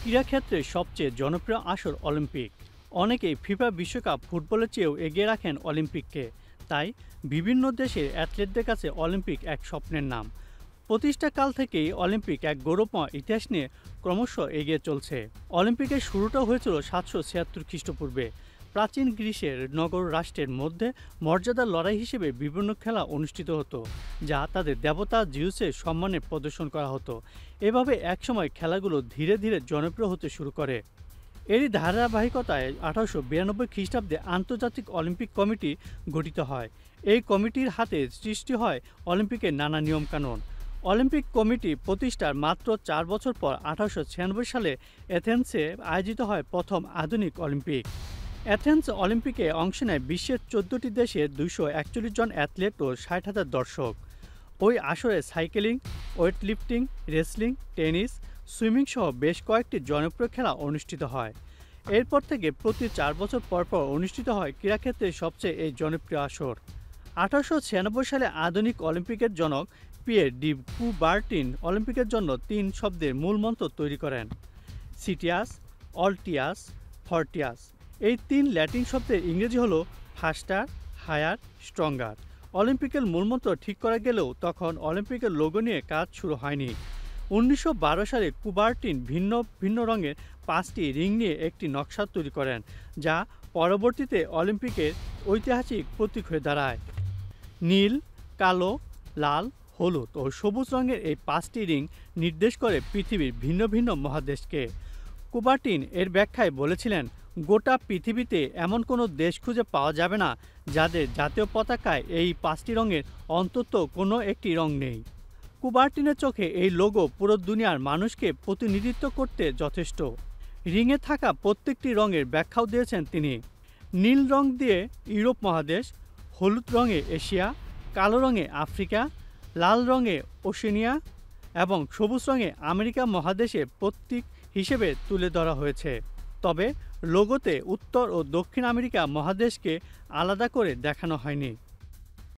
ক্রীড়াক্ষেত্রে সবচেয়ে জনপ্রিয় আসর অলিম্পিক। অনেকেই ফিফা বিশ্বকাপ ফুটবলের চেয়েও এগিয়ে রাখেন অলিম্পিককে। তাই বিভিন্ন দেশের অ্যাথলেটদের কাছে অলিম্পিক এক স্বপ্নের নাম। প্রতিষ্ঠাকাল থেকেই অলিম্পিক এক গৌরবময় ইতিহাস নিয়ে ক্রমশ এগিয়ে চলছে। অলিম্পিকের শুরুটা হয়েছিল 776 খ্রিস্টপূর্বে। প্রাচীন গ্রিসের নগর রাষ্ট্রের মধ্যে মর্যাদার লড়াই হিসেবে বিভিন্ন খেলা অনুষ্ঠিত হতো, যা তাদের দেবতা জিউসের সম্মানে প্রদর্শন করা হতো। এভাবে একসময় খেলাগুলো ধীরে ধীরে জনপ্রিয় হতে শুরু করে। এরই ধারাবাহিকতায় 1892 খ্রিস্টাব্দে আন্তর্জাতিক অলিম্পিক কমিটি গঠিত হয়। এই কমিটির হাতে সৃষ্টি হয় অলিম্পিকের নানা নিয়মকানুন। অলিম্পিক কমিটি প্রতিষ্ঠার মাত্র 4 বছর পর 1896 সালে এথেন্সে আয়োজিত হয় প্রথম আধুনিক অলিম্পিক। অ্যাথেন্স অলিম্পিকে অংশ নেয় বিশ্বের 14টি দেশের 241 জন অ্যাথলেট ও 60,000 দর্শক। ওই আসরে সাইকেলিং, ওয়েটলিফটিং, রেসলিং, টেনিস, সুইমিং সহ বেশ কয়েকটি জনপ্রিয় খেলা অনুষ্ঠিত হয়। এরপর থেকে প্রতি 4 বছর পর পর অনুষ্ঠিত হয় ক্রীড়াক্ষেত্রের সবচেয়ে এই জনপ্রিয় আসর। 1896 সালে আধুনিক অলিম্পিকের জনক পিয়ের ডি কুবার্টিন অলিম্পিকের জন্য 3 শব্দের মূল মন্ত্র তৈরি করেন: সিটিয়াস, অল্টিয়াস, ফর্টিয়াস। এই 3 ল্যাটিন শব্দের ইংরেজি হলো ফাস্টার, হায়ার, স্ট্রঙ্গার। অলিম্পিকের মূলমন্ত্র ঠিক করা গেলেও তখন অলিম্পিকের লোগো নিয়ে কাজ শুরু হয়নি। 1912 সালে কুবার্টিন ভিন্ন ভিন্ন রঙের 5টি রিং নিয়ে একটি নকশা তৈরি করেন, যা পরবর্তীতে অলিম্পিকের ঐতিহাসিক প্রতীক হয়ে দাঁড়ায়। নীল, কালো, লাল, হলুদ ও সবুজ রঙের এই 5টি রিং নির্দেশ করে পৃথিবীর ভিন্ন ভিন্ন মহাদেশকে। কুবার্টিন এর ব্যাখ্যায় বলেছিলেন, গোটা পৃথিবীতে এমন কোনো দেশ খুঁজে পাওয়া যাবে না যাদের জাতীয় পতাকায় এই 5টি রঙের অন্তত কোনো একটি রং নেই। কুবার্টিনের চোখে এই লোগো পুরো দুনিয়ার মানুষকে প্রতিনিধিত্ব করতে যথেষ্ট। রিংয়ে থাকা প্রত্যেকটি রঙের ব্যাখ্যাও দিয়েছেন তিনি। নীল রং দিয়ে ইউরোপ মহাদেশ, হলুদ রঙে এশিয়া, কালো রঙে আফ্রিকা, লাল রঙে ওশেনিয়া এবং সবুজ রঙে আমেরিকা মহাদেশে প্রতীক হিসেবে তুলে ধরা হয়েছে। তবে লোগোতে উত্তর ও দক্ষিণ আমেরিকা মহাদেশকে আলাদা করে দেখানো হয়নি।